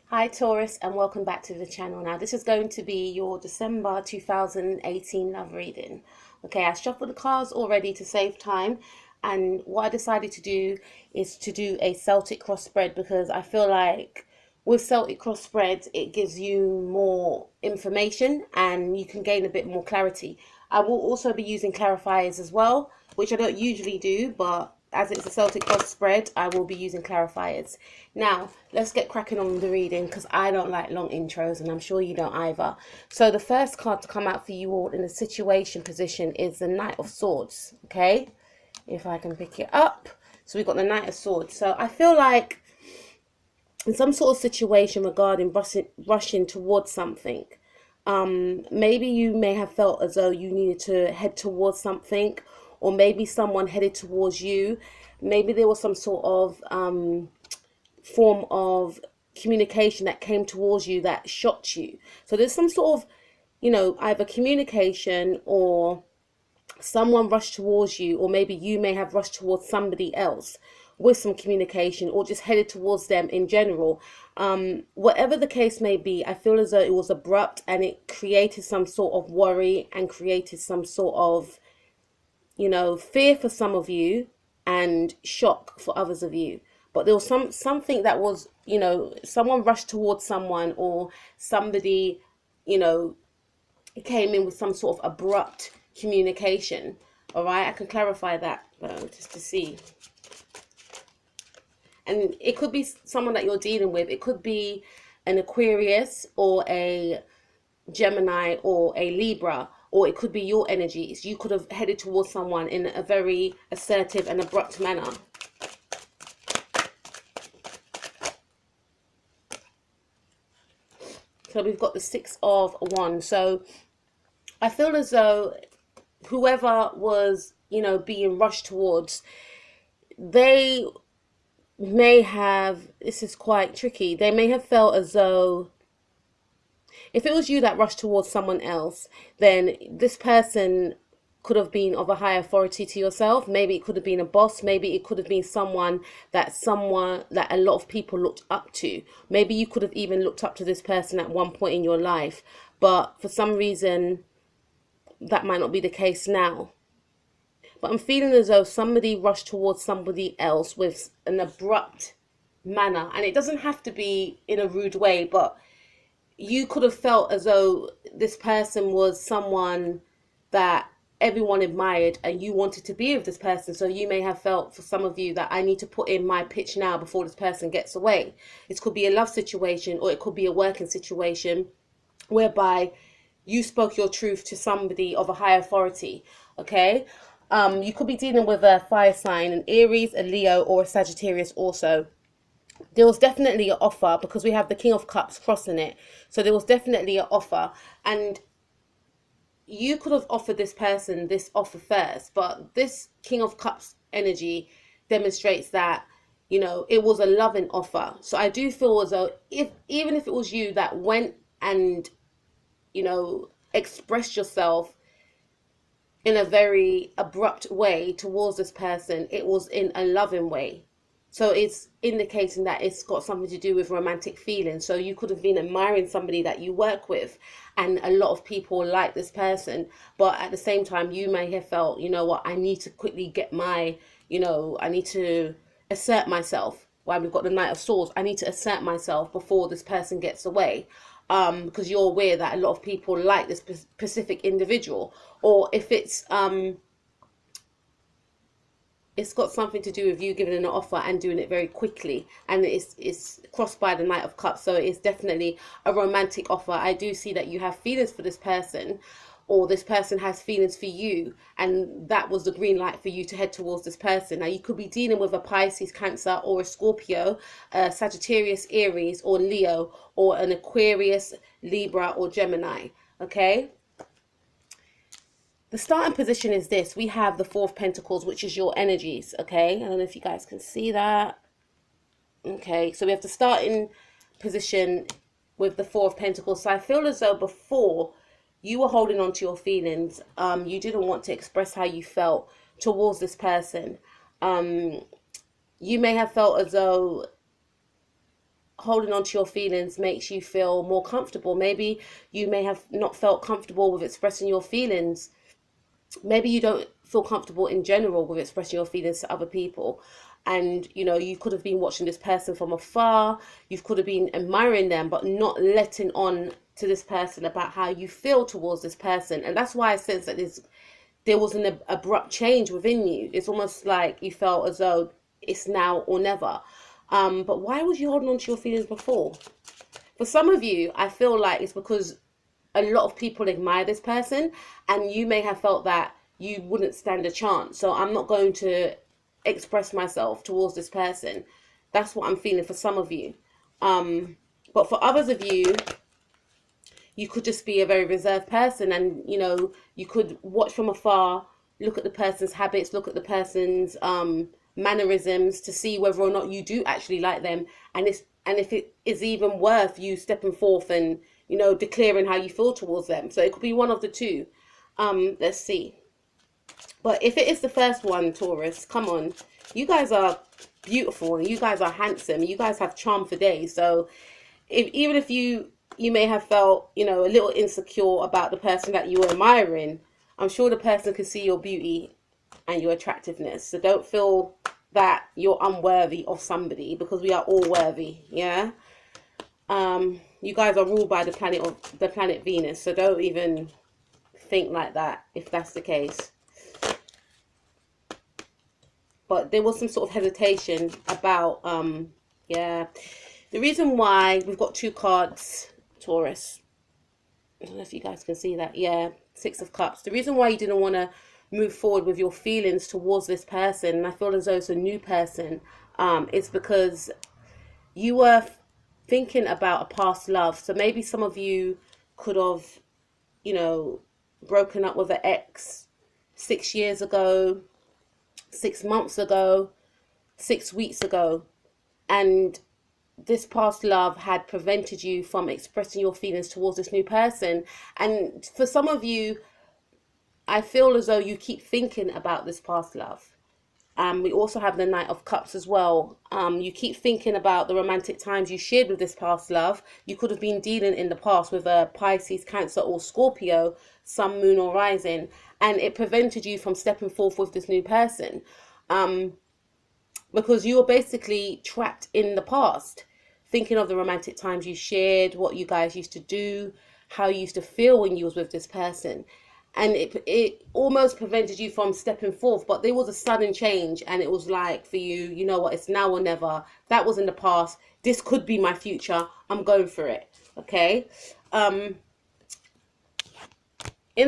Hi Taurus, and welcome back to the channel. Now this is going to be your December 2018 love reading. Okay, I shuffled the cards already to save time, and what I decided to do is to do a Celtic cross spread because I feel like with Celtic cross spreads it gives you more information and you can gain a bit more clarity. I will also be using clarifiers as well, which I don't usually do, but as it's a Celtic cross spread, I will be using clarifiers. Now, let's get cracking on the reading because I don't like long intros and I'm sure you don't either. So the first card to come out for you all in the situation position is the Knight of Swords, okay? If I can pick it up. So we've got the Knight of Swords. So I feel like in some sort of situation regarding rushing towards something, maybe you may have felt as though you needed to head towards something, or maybe someone headed towards you. Maybe there was some sort of form of communication that came towards you that shocked you. So there's some sort of, either communication or someone rushed towards you, or maybe you may have rushed towards somebody else with some communication, or just headed towards them in general. Whatever the case may be, I feel as though it was abrupt and it created some sort of worry and created some sort of, fear for some of you and shock for others of you. But there was something that was, someone rushed towards someone, or somebody, you know, came in with some sort of abrupt communication. All right, I can clarify that just to see. And it could be someone that you're dealing with. It could be an Aquarius or a Gemini or a Libra, or it could be your energies. You could have headed towards someone in a very assertive and abrupt manner. So we've got the Six of Wands. So I feel as though whoever was, being rushed towards, they may have, this is quite tricky, they may have felt as though if it was you that rushed towards someone else, then this person could have been of a high authority to yourself. Maybe it could have been a boss. Maybe it could have been someone that a lot of people looked up to. Maybe you could have even looked up to this person at one point in your life, but for some reason that might not be the case now. But I'm feeling as though somebody rushed towards somebody else with an abrupt manner, and it doesn't have to be in a rude way, but you could have felt as though this person was someone that everyone admired and you wanted to be with this person. So you may have felt, for some of you, that I need to put in my pitch now before this person gets away. It could be a love situation, or it could be a working situation whereby you spoke your truth to somebody of a high authority. Okay, you could be dealing with a fire sign, an Aries, a Leo, or a Sagittarius also. There was definitely an offer because we have the King of Cups crossing it. So there was definitely an offer, and you could have offered this person this offer first, but this King of Cups energy demonstrates that, it was a loving offer. So I do feel as though even if it was you that went and, expressed yourself in a very abrupt way towards this person, it was in a loving way. So it's indicating that it's got something to do with romantic feelings. So you could have been admiring somebody that you work with, and a lot of people like this person, but at the same time you may have felt, what, I need to quickly get my, I need to assert myself. While we've got the Knight of Swords, I need to assert myself before this person gets away. Because you're aware that a lot of people like this specific individual, or if it's got something to do with you giving an offer and doing it very quickly, and it's crossed by the Knight of Cups, so it's definitely a romantic offer. I do see that you have feelings for this person, or this person has feelings for you, and that was the green light for you to head towards this person. Now you could be dealing with a Pisces, Cancer, or a Scorpio, a Sagittarius, Aries, or Leo, or an Aquarius, Libra, or Gemini. Okay, the starting position is this. We have the Four of Pentacles, which is your energies. Okay, I don't know if you guys can see that. Okay, so we have the starting position with the Four of Pentacles. So I feel as though before you were holding on to your feelings. You didn't want to express how you felt towards this person. You may have felt as though holding on to your feelings makes you feel more comfortable. Maybe you may have not felt comfortable with expressing your feelings. Maybe you don't feel comfortable in general with expressing your feelings to other people. And you could have been watching this person from afar, you could have been admiring them, but not letting on to this person about how you feel towards this person. And that's why I sense that there was an abrupt change within you. It's almost like you felt as though it's now or never. But why was you holding on to your feelings before? For some of you, I feel like it's because a lot of people admire this person, and you may have felt that you wouldn't stand a chance. So I'm not going to express myself towards this person. That's what I'm feeling for some of you. But for others of you, you could just be a very reserved person, and you could watch from afar, look at the person's habits, look at the person's mannerisms to see whether or not you do actually like them, and if it is even worth you stepping forth and declaring how you feel towards them. So it could be one of the two. Let's see. But if it is the first one, Taurus, come on, you guys are beautiful and you guys are handsome, you guys have charm for days. So even if you may have felt a little insecure about the person that you were admiring, I'm sure the person can see your beauty and your attractiveness. So don't feel that you're unworthy of somebody, because we are all worthy. Yeah. You guys are ruled by the planet Venus, so don't even think like that if that's the case. But there was some sort of hesitation about yeah, the reason why we've got two cards, Taurus, I don't know if you guys can see that. Yeah, Six of Cups. The reason why you didn't want to move forward with your feelings towards this person, and I feel as though it's a new person, is because you were thinking about a past love. So maybe some of you could have, broken up with an ex 6 years ago, 6 months ago, 6 weeks ago, and this past love had prevented you from expressing your feelings towards this new person. And for some of you, I feel as though you keep thinking about this past love. We also have the Knight of Cups as well. You keep thinking about the romantic times you shared with this past love. You could have been dealing in the past with a Pisces, Cancer or Scorpio, Sun, Moon or Rising, and it prevented you from stepping forth with this new person. Because you were basically trapped in the past, thinking of the romantic times you shared, what you guys used to do, how you used to feel when you was with this person. And it almost prevented you from stepping forth. But there was a sudden change, and it was like, for you, you know what, it's now or never. That was in the past. This could be my future. I'm going for it. Okay. In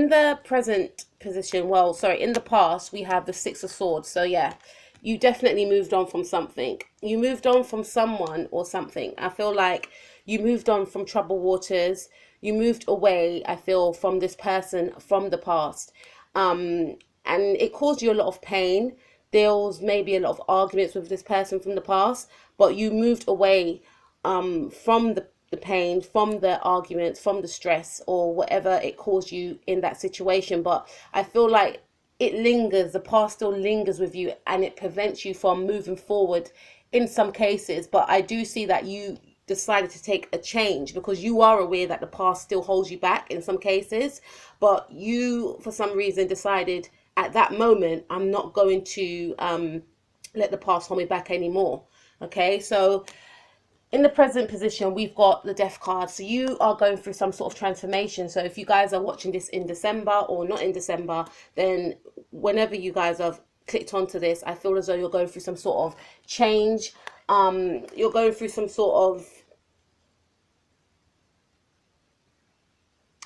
the present position, in the past, we have the Six of Swords. So yeah, you definitely moved on from something. You moved on from someone or something. I feel like you moved on from troubled waters. You moved away, I feel, from this person from the past. And it caused you a lot of pain. There was maybe a lot of arguments with this person from the past, but you moved away from the pain, from the arguments, from the stress, or whatever it caused you in that situation. But I feel like it lingers, the past still lingers with you, and it prevents you from moving forward in some cases. But I do see that you decided to take a change because you are aware that the past still holds you back in some cases, but you for some reason decided at that moment, I'm not going to let the past hold me back anymore. Okay, so in the present position, we've got the Death card. So you are going through some sort of transformation. So if you guys are watching this in December or not in December, then whenever you guys have clicked onto this, I feel as though you're going through some sort of change. You're going through some sort of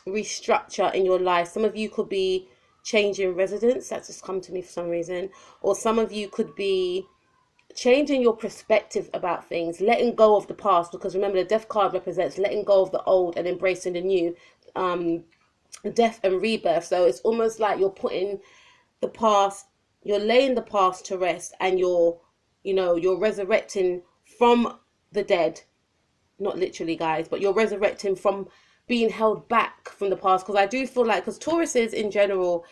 restructure in your life. Some of you could be changing residence. That's just come to me for some reason. Or some of you could be changing your perspective about things, letting go of the past, because remember the Death card represents letting go of the old and embracing the new, death and rebirth. So it's almost like you're putting the past, you're laying the past to rest, and you're resurrecting from the dead, not literally guys, but you're resurrecting from being held back from the past. Because I do feel like, because Tauruses in general,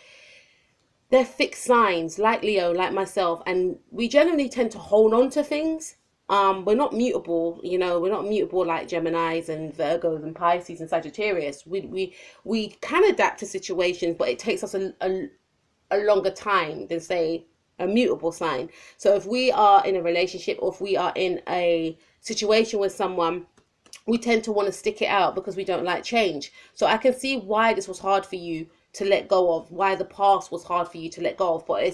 they're fixed signs, like Leo, like myself, and we generally tend to hold on to things We're not mutable, we're not mutable like Geminis and Virgos and Pisces and Sagittarius. We can adapt to situations, but it takes us a longer time than, say, a mutable sign. So if we are in a relationship, or if we are in a situation with someone, we tend to want to stick it out because we don't like change. So I can see why this was hard for you to let go of, why the past was hard for you to let go of. But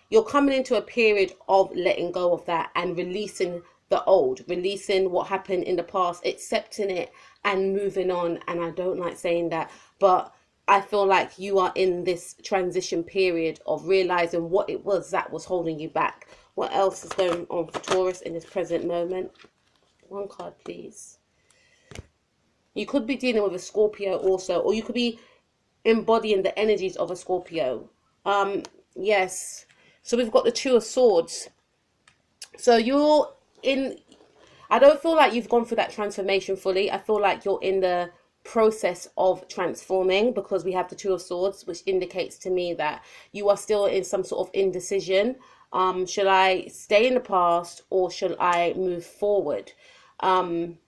you're coming into a period of letting go of that and releasing the old, releasing what happened in the past, accepting it and moving on. And I don't like saying that, but I feel like you are in this transition period of realizing what it was that was holding you back. What else is going on for Taurus in this present moment? One card, please. You could be dealing with a Scorpio also, or you could be embodying the energies of a Scorpio. Yes. So we've got the Two of Swords. So you're in, I don't feel like you've gone through that transformation fully. I feel like you're in the process of transforming, because we have the Two of Swords, which indicates to me that you are still in some sort of indecision. Should I stay in the past or should I move forward? And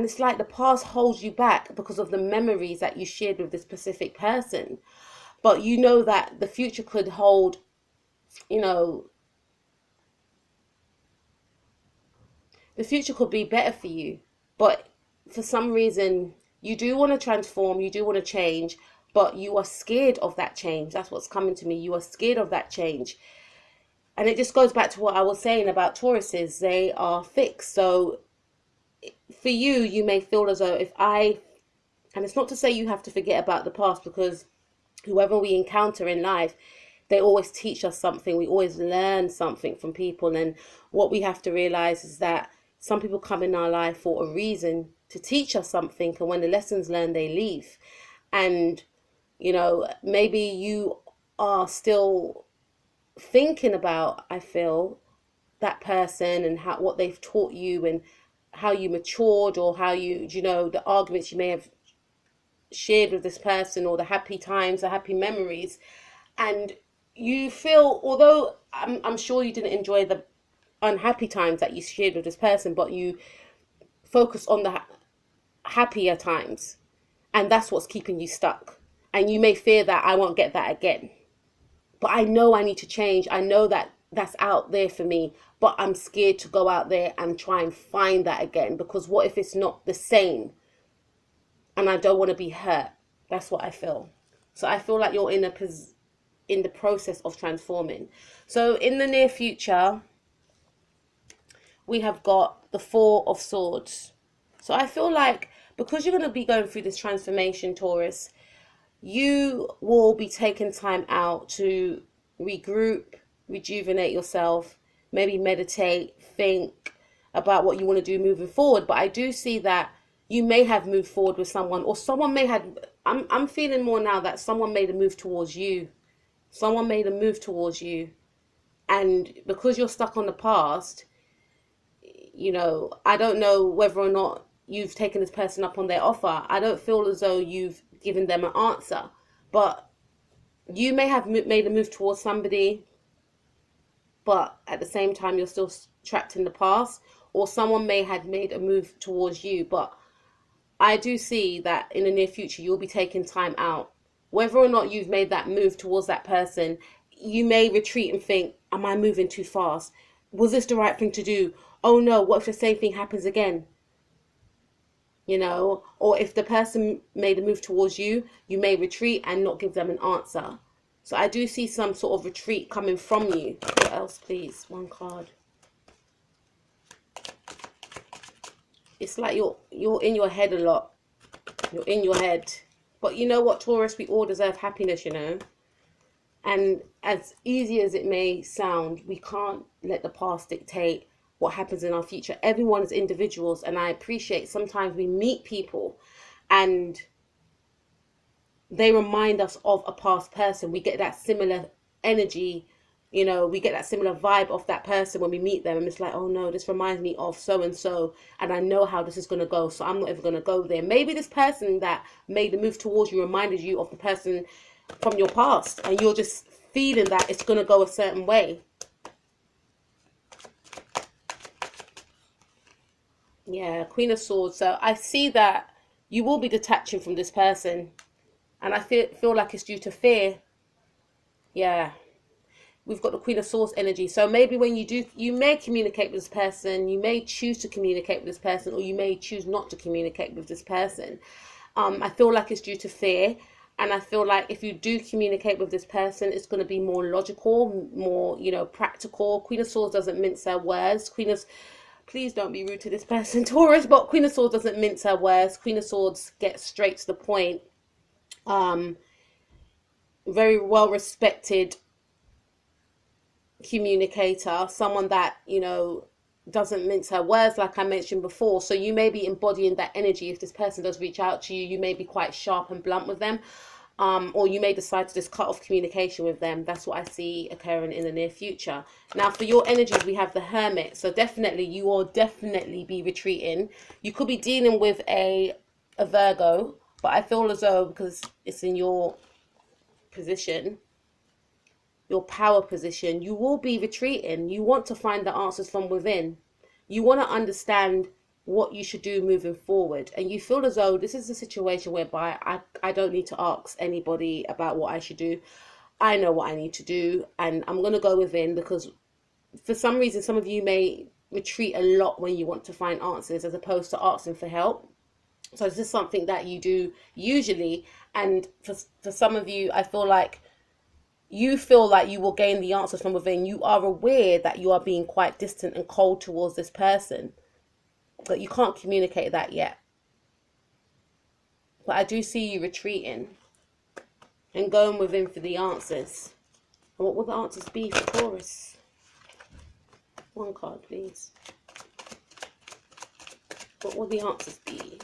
it's like the past holds you back because of the memories that you shared with this specific person. But you know that the future could hold, the future could be better for you. But for some reason, you do want to transform, you do want to change, but you are scared of that change. That's what's coming to me. You are scared of that change. And it just goes back to what I was saying about Tauruses. They are fixed. So for you, you may feel as though and it's not to say you have to forget about the past, because whoever we encounter in life, they always teach us something. We always learn something from people. And what we have to realize is that some people come in our life for a reason, to teach us something. And when the lessons learned, they leave. And, maybe you are still thinking about, I feel, that person and what they've taught you and how you matured, or how the arguments you may have shared with this person, or the happy times, the happy memories. And you feel, although I'm sure you didn't enjoy the unhappy times that you shared with this person, but you focus on the happier times, and that's what's keeping you stuck. And you may fear that I won't get that again, but I know I need to change. I know that that's out there for me, but I'm scared to go out there and try and find that again, because what if it's not the same? And I don't want to be hurt. That's what I feel. So I feel like you're in the process of transforming. So in the near future, we have got the Four of Swords. So I feel like, because you're going to be going through this transformation, Taurus, you will be taking time out to regroup, rejuvenate yourself, maybe meditate, think about what you want to do moving forward. But I do see that you may have moved forward with someone, or someone may have, I'm feeling more now that someone made a move towards you. Someone made a move towards you. And because you're stuck on the past, I don't know whether or not you've taken this person up on their offer. I don't feel as though you've given them an answer. But you may have made a move towards somebody, but at the same time, you're still trapped in the past. Or someone may have made a move towards you, but I do see that in the near future, you'll be taking time out. Whether or not you've made that move towards that person, you may retreat and think, am I moving too fast? Was this the right thing to do? Oh no, what if the same thing happens again? Or if the person made a move towards you, you may retreat and not give them an answer. So I do see some sort of retreat coming from you. What else, please? One card. It's like you're in your head a lot. You're in your head. But you know what, Taurus? We all deserve happiness, And as easy as it may sound, we can't let the past dictate what happens in our future. Everyone is individuals, and I appreciate sometimes we meet people and they remind us of a past person. We get that similar energy, we get that similar vibe of that person when we meet them, and it's like, oh no, this reminds me of so and so, and I know how this is going to go, so I'm not even going to go there. Maybe this person that made the move towards you reminded you of the person from your past, and you're just feeling that it's going to go a certain way. Yeah, Queen of Swords. So I see that you will be detaching from this person, and I feel like it's due to fear. Yeah, we've got the Queen of Swords energy. So maybe when you do, you may communicate with this person, you may choose to communicate with this person, or you may choose not to communicate with this person. I feel like it's due to fear. And I feel like if you do communicate with this person, it's going to be more logical, more, practical. Queen of Swords doesn't mince her words. Please don't be rude to this person, Taurus, but Queen of Swords doesn't mince her words. Queen of Swords gets straight to the point. Um, Very well respected communicator, someone that, doesn't mince her words, like I mentioned before. So you may be embodying that energy. If this person does reach out to you, you may be quite sharp and blunt with them. Or you may decide to just cut off communication with them. That's what I see occurring in the near future. Now, for your energies, we have the Hermit. So definitely, you will definitely be retreating. You could be dealing with a Virgo, but I feel as though, because it's in your position, your power position, you will be retreating. You want to find the answers from within. You want to understand what you should do moving forward. And you feel as though this is a situation whereby I don't need to ask anybody about what I should do. I know what I need to do, and I'm going to go within, because for some reason, some of you may retreat a lot when you want to find answers as opposed to asking for help. So this is something that you do usually. And for some of you, I feel like you feel like you will gain the answers from within. You are aware that you are being quite distant and cold towards this person, but you can't communicate that yet. But I do see you retreating and going within for the answers. And what will the answers be for Taurus? One card, please. What will the answers be?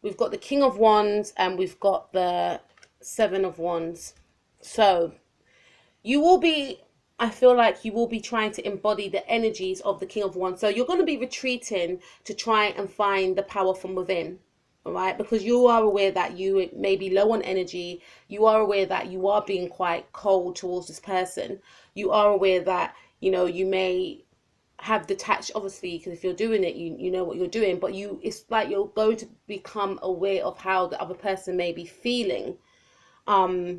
We've got the King of Wands and we've got the Seven of Wands. So you will be, I feel like you will be trying to embody the energies of the King of Wands. So you're going to be retreating to try and find the power from within. All right, because you are aware that you may be low on energy. You are aware that you are being quite cold towards this person. You are aware that, you may have detached, obviously, because if you're doing it, you know what you're doing, but it's like you're going to become aware of how the other person may be feeling. I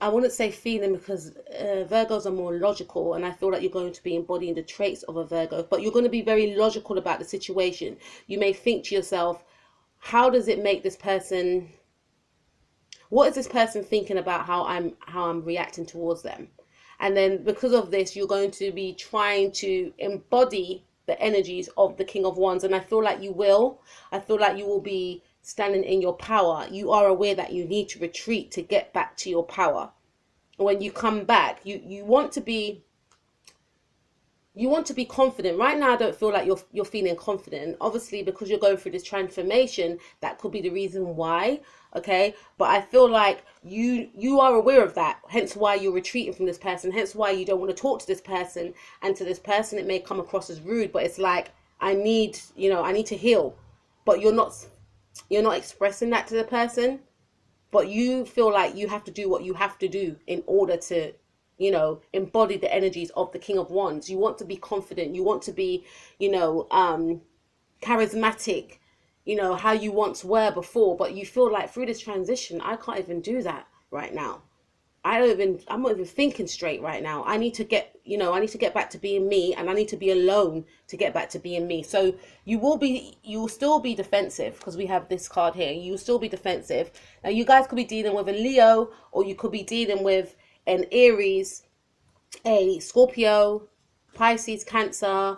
wouldn't say feeling, because Virgos are more logical, and I feel like you're going to be embodying the traits of a Virgo, but you're going to be very logical about the situation. You may think to yourself, how does it make this person, what is this person thinking about how I'm reacting towards them? And then because of this, you're going to be trying to embody the energies of the King of Wands. And I feel like you will. I feel like you will be standing in your power. You are aware that you need to retreat to get back to your power. When you come back, you want to be confident. Right now, I don't feel like you're feeling confident. Obviously, because you're going through this transformation, that could be the reason why. Okay, but I feel like you are aware of that. Hence why you're retreating from this person. Hence why you don't want to talk to this person. And to this person, it may come across as rude, but it's like, I need to heal. But you're not expressing that to the person. But you feel like you have to do what you have to do in order to embody the energies of the King of Wands. You want to be confident. You want to be, charismatic, how you once were before. But you feel like through this transition, I can't even do that right now. I'm not even thinking straight right now. I need to get back to being me, and I need to be alone to get back to being me. So you will still be defensive, because we have this card here. You will still be defensive. Now you guys could be dealing with a Leo, or you could be dealing with an Aries, a Scorpio, Pisces, Cancer,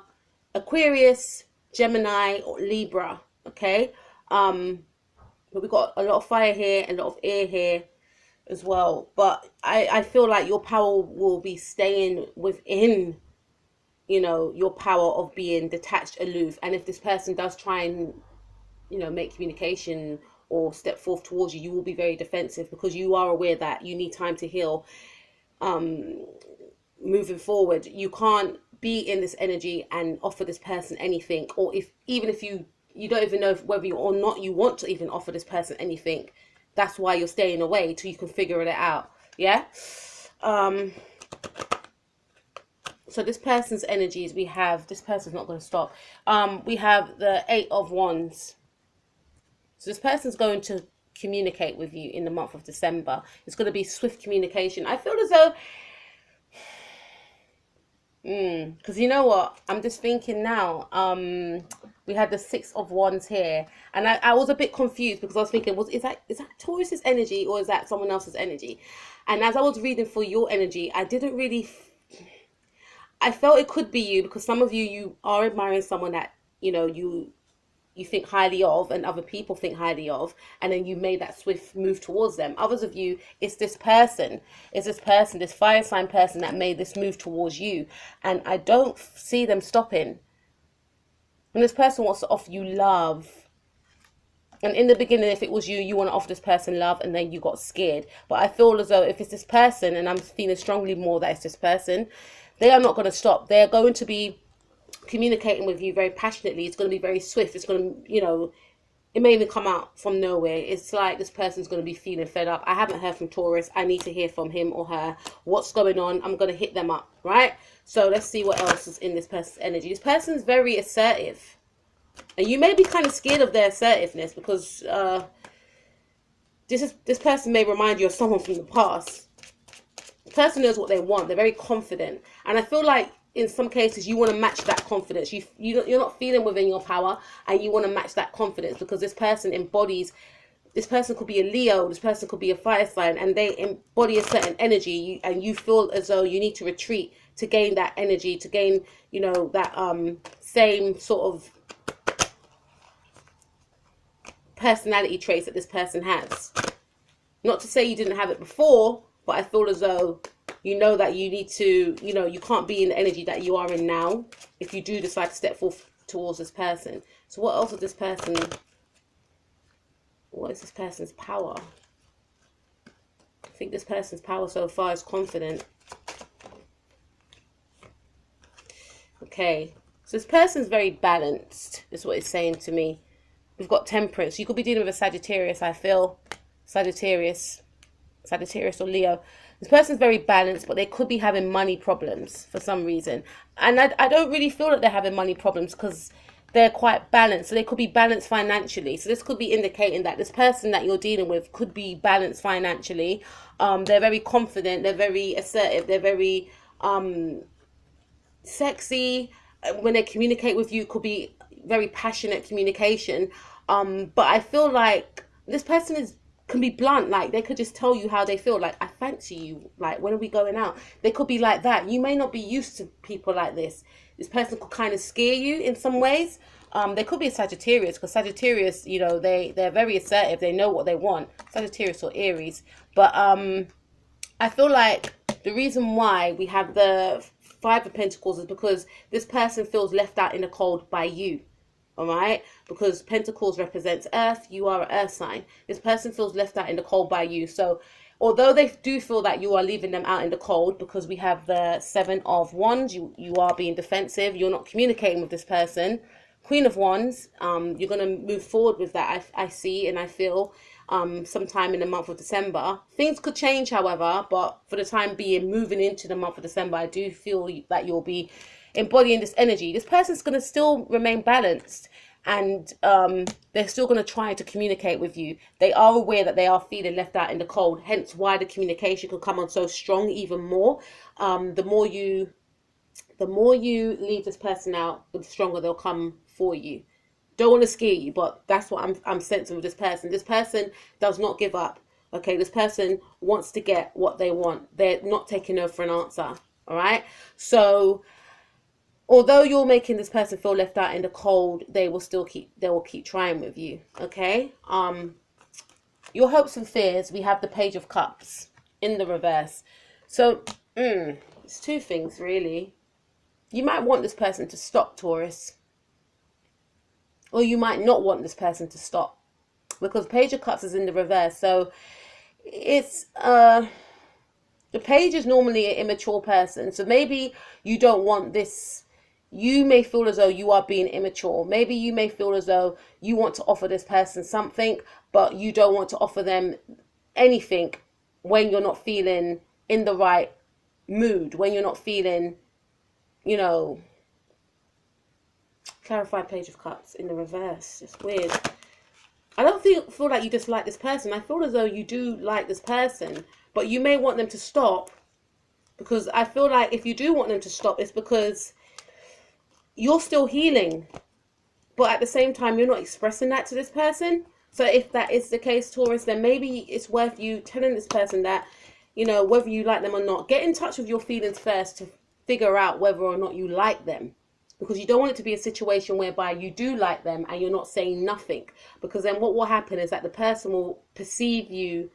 Aquarius, Gemini, or Libra. Okay. But we've got a lot of fire here, a lot of air here as well. But I feel like your power will be staying within, your power of being detached, aloof. And if this person does try and, make communication or step forth towards you, you will be very defensive, because you are aware that you need time to heal. Moving forward, you can't be in this energy and offer this person anything, or even if you don't even know whether you or not you want to even offer this person anything. That's why you're staying away, till you can figure it out. Yeah. So this person's energies, we have, this person's not going to stop. We have the 8 of Wands. So this person's going to communicate with you in the month of December. It's going to be swift communication. I feel as though, because you know what, I'm just thinking now, we had the 6 of Wands here, and I was a bit confused because I was thinking, is that Taurus's energy or is that someone else's energy? And as I was reading for your energy, I didn't really, I felt it could be you, because some of you are admiring someone that, you know, you think highly of, and other people think highly of, and then you made that swift move towards them. Others of you, it's this person, this fire sign person that made this move towards you, and I don't see them stopping. And this person wants to offer you love. And in the beginning, if it was you, you want to offer this person love, and then you got scared. But I feel as though if it's this person, and I'm feeling strongly more that it's this person, they are not going to stop. They're going to be communicating with you very passionately. It's going to be very swift. It's going to, you know, it may even come out from nowhere. It's like this person's going to be feeling fed up. I haven't heard from Taurus. I need to hear from him or her. What's going on? I'm going to hit them up, right? So let's see what else is in this person's energy. This person's very assertive. And you may be kind of scared of their assertiveness, because this person may remind you of someone from the past. The person knows what they want. They're very confident. And I feel like in some cases you want to match that confidence. You're not feeling within your power, and you want to match that confidence, because this person embodies, this person could be a Leo, this person could be a fire sign, and they embody a certain energy, and you feel as though you need to retreat to gain that energy, to gain, you know, that same sort of personality traits that this person has. Not to say you didn't have it before, but I feel as though you know that you need to, you know, you can't be in the energy that you are in now if you do decide to step forth towards this person. So what else is this person, what is this person's power? I think this person's power so far is confident. Okay, so this person's very balanced, is what it's saying to me. We've got Temperance. You could be dealing with a Sagittarius, I feel. Sagittarius or Leo. This person's very balanced, but they could be having money problems for some reason. And I don't really feel that they're having money problems, because they're quite balanced. So they could be balanced financially. So this could be indicating that this person that you're dealing with could be balanced financially. They're very confident. They're very assertive. They're very sexy. When they communicate with you, it could be very passionate communication. But I feel like this person can be blunt. Like, they could just tell you how they feel. Like, I fancy you. Like, when are we going out? They could be like that. You may not be used to people like this. This person could kind of scare you in some ways. They could be a Sagittarius, because Sagittarius, you know, they're very assertive. They know what they want. Sagittarius or Aries. But I feel like the reason why we have the 5 of Pentacles is because this person feels left out in the cold by you. All right, because Pentacles represents Earth. You are an Earth sign. This person feels left out in the cold by you. So although they do feel that you are leaving them out in the cold, because we have the 7 of Wands, you are being defensive. You're not communicating with this person. Queen of Wands, you're going to move forward with that. I see and I feel sometime in the month of December. Things could change, however, but for the time being, moving into the month of December, I do feel that you'll be embodying this energy. This person's going to still remain balanced, and they're still going to try to communicate with you. They are aware that they are feeling left out in the cold, hence why the communication could come on so strong even more. The more you leave this person out, the stronger they'll come for you. Don't want to scare you, but that's what I'm sensing with this person. This person does not give up. Okay, this person wants to get what they want. They're not taking no for an answer. All right, so although you're making this person feel left out in the cold, they will keep trying with you. Okay. Your hopes and fears, we have the Page of Cups in the reverse. So it's 2 things really. You might want this person to stop, Taurus, or you might not want this person to stop, because Page of Cups is in the reverse. So it's the Page is normally an immature person. So maybe you don't want this. You may feel as though you are being immature. Maybe you may feel as though you want to offer this person something, but you don't want to offer them anything when you're not feeling in the right mood, when you're not feeling you know, clarified Page of Cups in the reverse. It's weird. I don't feel like you dislike this person. I feel as though you do like this person, but you may want them to stop, because I feel like if you do want them to stop, it's because you're still healing, but at the same time, you're not expressing that to this person. So if that is the case, Taurus, then maybe it's worth you telling this person that, you know, whether you like them or not, get in touch with your feelings first to figure out whether or not you like them. Because you don't want it to be a situation whereby you do like them and you're not saying nothing. Because then what will happen is that the person will perceive you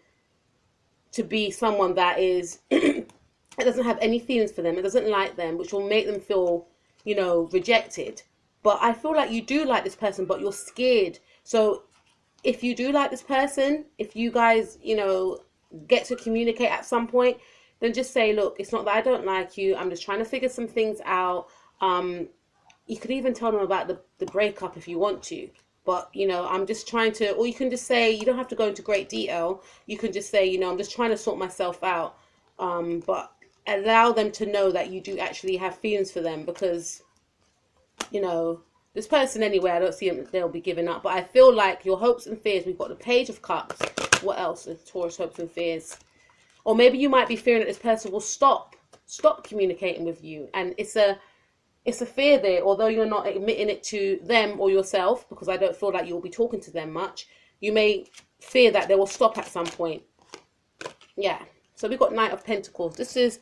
to be someone that is, it doesn't have any feelings for them, it doesn't like them, which will make them feel, you know, rejected. But I feel like you do like this person, but you're scared. So if you do like this person, if you guys, you know, get to communicate at some point, then just say, look, it's not that I don't like you, I'm just trying to figure some things out. You could even tell them about the breakup if you want to. But, you know, I'm just trying to, or you can just say, you don't have to go into great detail. You can just say, you know, I'm just trying to sort myself out. But allow them to know that you do actually have feelings for them, because, you know, this person anyway, I don't see them, they'll be giving up. But I feel like your hopes and fears, we've got the Page of Cups. What else is Taurus hopes and fears? Or maybe you might be fearing that this person will stop communicating with you. And it's a fear there, although you're not admitting it to them or yourself, because I don't feel like you'll be talking to them much. You may fear that they will stop at some point. Yeah. So we've got Knight of Pentacles. This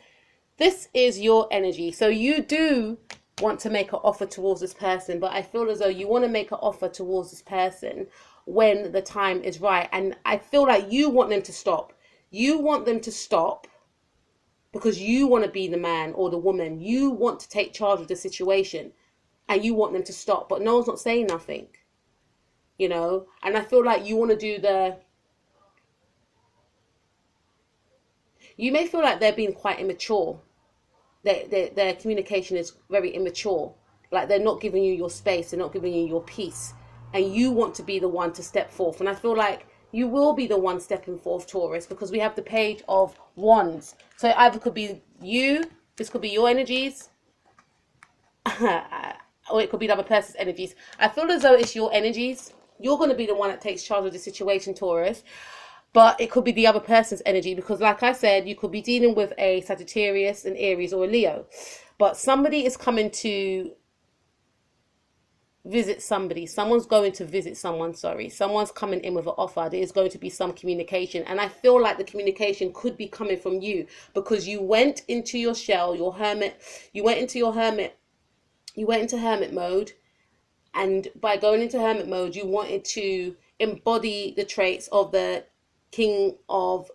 is your energy. So you do want to make an offer towards this person, but I feel as though you want to make an offer towards this person when the time is right. And I feel like you want them to stop. You want them to stop because you want to be the man or the woman. You want to take charge of the situation and you want them to stop, but no one's not saying nothing, you know. And I feel like you want to do you may feel like they're being quite immature. Their communication is very immature. Like they're not giving you your space, they're not giving you your peace. And you want to be the one to step forth. And I feel like you will be the one stepping forth, Taurus, because we have the Page of Wands. So it either could be you, this could be your energies, or it could be the other person's energies. I feel as though it's your energies. You're going to be the one that takes charge of the situation, Taurus. But it could be the other person's energy, because like I said, you could be dealing with a Sagittarius, an Aries, or a Leo. But somebody is coming to visit somebody. Someone's going to visit someone, sorry. Someone's coming in with an offer. There is going to be some communication. And I feel like the communication could be coming from you, because you went into your shell, your hermit. You went into hermit mode. And by going into hermit mode, you wanted to embody the traits of the King of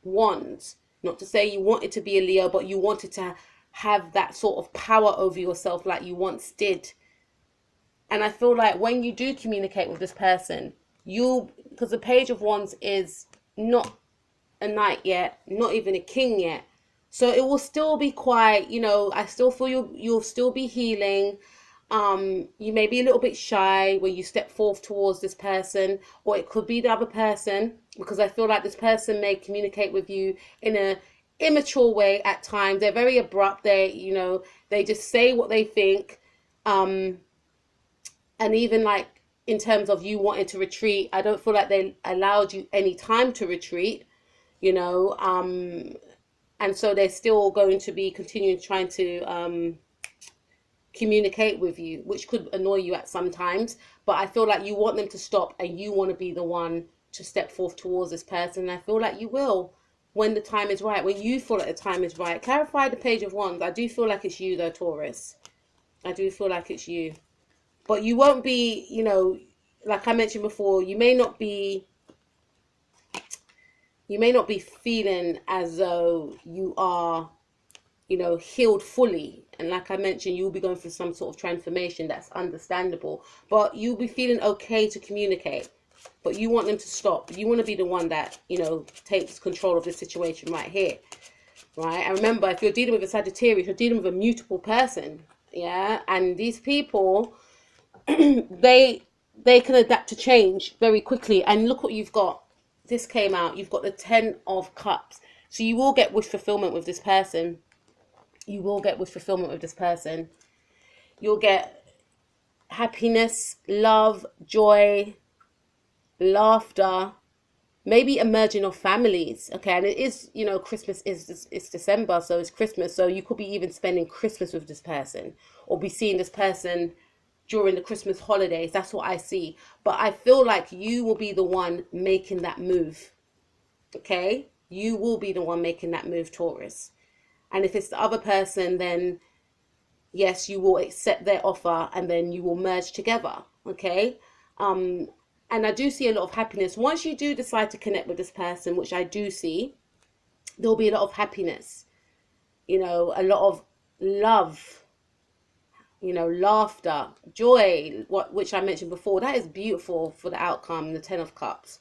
Wands. Not to say you wanted to be a Leo, but you wanted to have that sort of power over yourself like you once did. And I feel like when you do communicate with this person, because the Page of Wands is not a knight yet, not even a king yet. So it will still be quite, you know, I still feel you'll still be healing. You may be a little bit shy when you step forth towards this person, or it could be the other person, because I feel like this person may communicate with you in a immature way at times. They're very abrupt. They just say what they think. And even like in terms of you wanting to retreat, I don't feel like they allowed you any time to retreat, you know. And so they're still going to be continuing trying to communicate with you, which could annoy you at some times. But I feel like you want them to stop and you want to be the one to step forth towards this person. And I feel like you will when the time is right, when you feel like the time is right. Clarify the Page of Wands. I do feel like it's you though, Taurus. I do feel like it's you. But you won't be, you know, like I mentioned before, you may not be feeling as though you are, you know, healed fully. And like I mentioned, you'll be going through some sort of transformation. That's understandable. But you'll be feeling okay to communicate. But you want them to stop. You want to be the one that, you know, takes control of the situation right here. Right? And remember, if you're dealing with a Sagittarius, you're dealing with a mutable person. Yeah? And these people, they can adapt to change very quickly. And look what you've got. This came out. You've got the 10 of Cups. So you will get wish fulfillment with this person. you will get wish fulfillment with this person. You'll get happiness, love, joy, laughter, maybe a merging of families. Okay, and it is, you know, Christmas is, it's December, so it's Christmas, so you could be even spending Christmas with this person, or be seeing this person during the Christmas holidays. That's what I see. But I feel like you will be the one making that move. Okay, you will be the one making that move, Taurus. And if it's the other person, then yes, you will accept their offer and then you will merge together. Okay. And I do see a lot of happiness once you do decide to connect with this person, which I do see. There'll be a lot of happiness, you know, a lot of love, you know, laughter, joy, which I mentioned before. That is beautiful for the outcome, the 10 of Cups.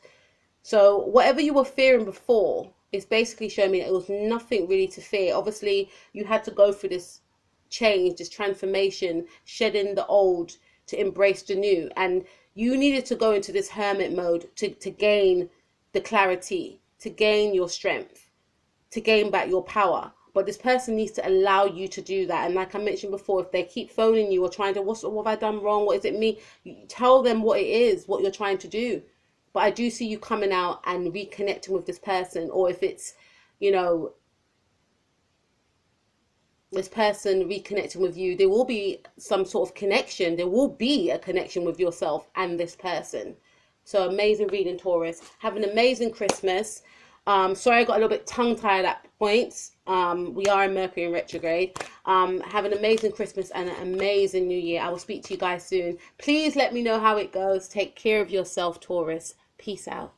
So whatever you were fearing before is basically showing me that it was nothing really to fear. Obviously, you had to go through this change, this transformation, shedding the old to embrace the new. And you needed to go into this hermit mode to gain the clarity, to gain your strength, to gain back your power. But this person needs to allow you to do that. And like I mentioned before, if they keep phoning you or trying to, what have I done wrong? What is it me? You tell them what it is, what you're trying to do. But I do see you coming out and reconnecting with this person. Or if it's, you know, this person reconnecting with you, there will be some sort of connection. There will be a connection with yourself and this person. So amazing reading, Taurus. Have an amazing Christmas. Sorry I got a little bit tongue-tied at points. We are in Mercury in retrograde. Have an amazing Christmas and an amazing New Year. I will speak to you guys soon. Please let me know how it goes. Take care of yourself, Taurus. Peace out.